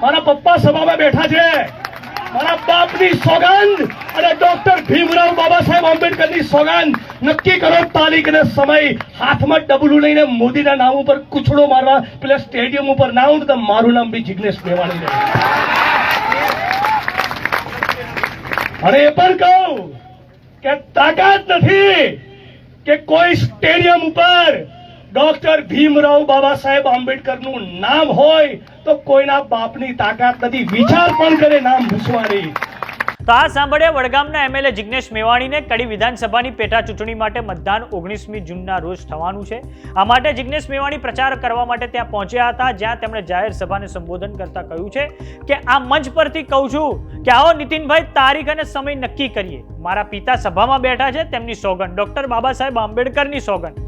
મારા પપ્પા સભામાં બેઠા છે, મારા બાપની સોગંદ અને ડોક્ટર ભીમરાવ બાબા સાહેબ આંબેડકરની સોગંદ. નક્કી કરો તારીખ અને સમય. હાથમાં ડબલું લઈને મોદીના નામ ઉપર કૂછડો મારવા પેલા સ્ટેડિયમ ઉપર ના આવું તો મારું નામ બી જિગ્નેશ મેવાણી રહે. અને એ પણ કહું કે તાકાત નથી કે કોઈ સ્ટેડિયમ ઉપર ડોક્ટર ભીમરાવ બાબા સાહેબ આંબેડકરનું નામ હોય તો કોઈના બાપની તાકાત નથી વિચાર પણ કરે નામ ભૂસવાની. તો આ સાંભળે વડગામના એમએલએ જિગ્નેશ મેવાણીને કડી વિધાનસભાની પેટા ચૂંટણી માટે મતદાન 19મી જૂનના રોજ થવાનું છે. આ માટે જિગ્નેશ મેવાણી પ્રચાર કરવા માટે ત્યાં પહોંચ્યા હતા, જ્યાં તેમણે જાહેર સભાને સંબોધન કરતા કહ્યું છે કે આ મંચ પરથી કહું છું કે આવો નીતિનભાઈ તારીખ અને સમય નક્કી કરીએ. મારા પિતા સભામાં બેઠા છે, તેમની સોગંદ ડોક્ટર બાબા સાહેબ આંબેડકરની સોગંદ.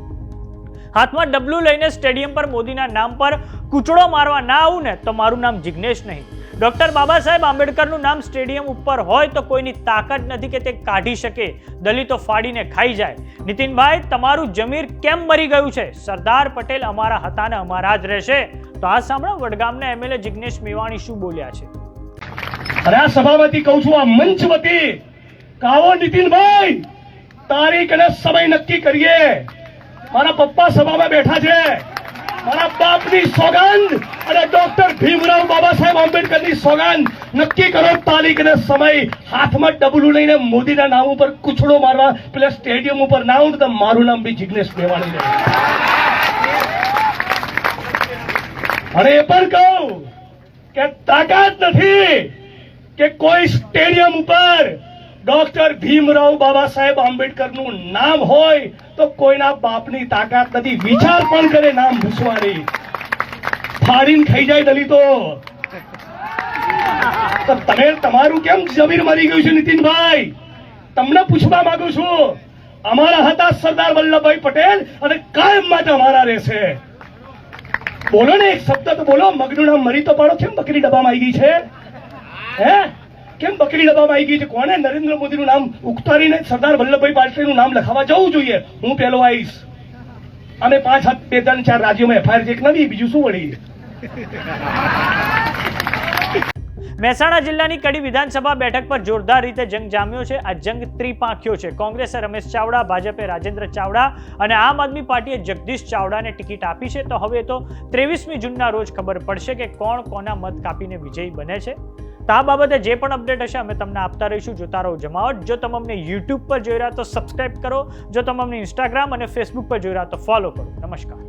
હાથમાં ડબલું લઈને સ્ટેડિયમ પર મોદીના નામ પર કૂચડો મારવા ના આવું ને તો મારું નામ જિગ્નેશ નહીં. ડોક્ટર બાબા સાહેબ આંબેડકરનું નામ સ્ટેડિયમ ઉપર હોય તો કોઈની તાકાત નથી કે તે કાઢી શકે, દલિતો ફાડીને ખાઈ જાય. નીતિનભાઈ, તમારું જમીર કેમ મરી ગયું છે? સરદાર પટેલ અમારા હતા ને અમારા જ રહેશે. તો આ સાંભળો વડગામના એમએલએ જિગ્નેશ મેવાણી શું બોલ્યા છે. અને આ સભામાંથી કહું છું, આ મંચ વતી કાવો નીતિનભાઈ તારીખ અને સમય નક્કી કરીએ. મારા પપ્પા સભામાં બેઠા છે, મારા બાપની સોગંદ અને ડોક્ટર ભીમરાવ બાબા સાહેબ આંબેડકરની સોગંદ. નક્કી કરો તારીખ અને સમય. હાથમાં ડબલું લઈને મોદીના નામ ઉપર કૂછડો મારવા પેલા સ્ટેડિયમ ઉપર ના આવું તો મારું નામ બી જિગ્નેશ મેવાણી રહે. અને એ પણ કહું કે તાકાત નથી કે કોઈ સ્ટેડિયમ ઉપર ડોક્ટર ભીમરાવ બાબા સાહેબ આંબેડકરનું નામ હોય તો કોઈના બાપની તાકાત નથી વિચાર પણ કરે નામ ભૂસવાની. ફાડીને ખાઈ જાય દલિતો. તો તમે તમારું કેમ જમીર મરી ગયું છે નીતિનભાઈ? તમને પૂછવા માંગુ છું. અમારા હતા સરદાર વલ્લભભાઈ પટેલ અને કાયમ માટે અમારા રહેશે. બોલો ને, એક શબ્દ તો બોલો. મગનું નામ મરી તો પાડો. કેમ બકરી ડબ્બામાં આવી ગઈ છે? હે, કેમ બકરી ડબ્બામાં આવી ગઈ છે? કોને નરેન્દ્ર મોદીનું નામ ઉતારીને સરદાર વલ્લભભાઈ પટેલનું નામ લખાવા જવું જોઈએ. હું પેલો આવીશ. અમે 5, 7, 2, 3, 4 રાજ્યોમાં એફઆઈઆર ચેક નથી, બીજું શું વળી. મહેસાણા જિલ્લાની કડી વિધાનસભા બેઠક પર જોરદાર રીતે જંગ જામ્યો છે. આ જંગ ત્રિપાંખ્યો છે. કોંગ્રેસે રમેશ ચાવડા, ભાજપે રાજેન્દ્ર ચાવડા અને આમ આદમી પાર્ટીએ જગદીશ ચાવડાને ટિકિટ આપી છે. તો હવે તો 23મી જૂનના રોજ ખબર પડશે કે કોણ કોના મત કાપીને વિજયી બને છે. તો આ બાબતે જે પણ અપડેટ હશે અમે તમને આપતા રહીશું. જોતા રહો જમાવટ. જો તમે અમને યુટ્યુબ પર જોઈ રહ્યા તો સબસ્ક્રાઇબ કરો. જો તમે અમને ઇન્સ્ટાગ્રામ અને ફેસબુક પર જોઈ રહ્યા તો ફોલો કરો. નમસ્કાર.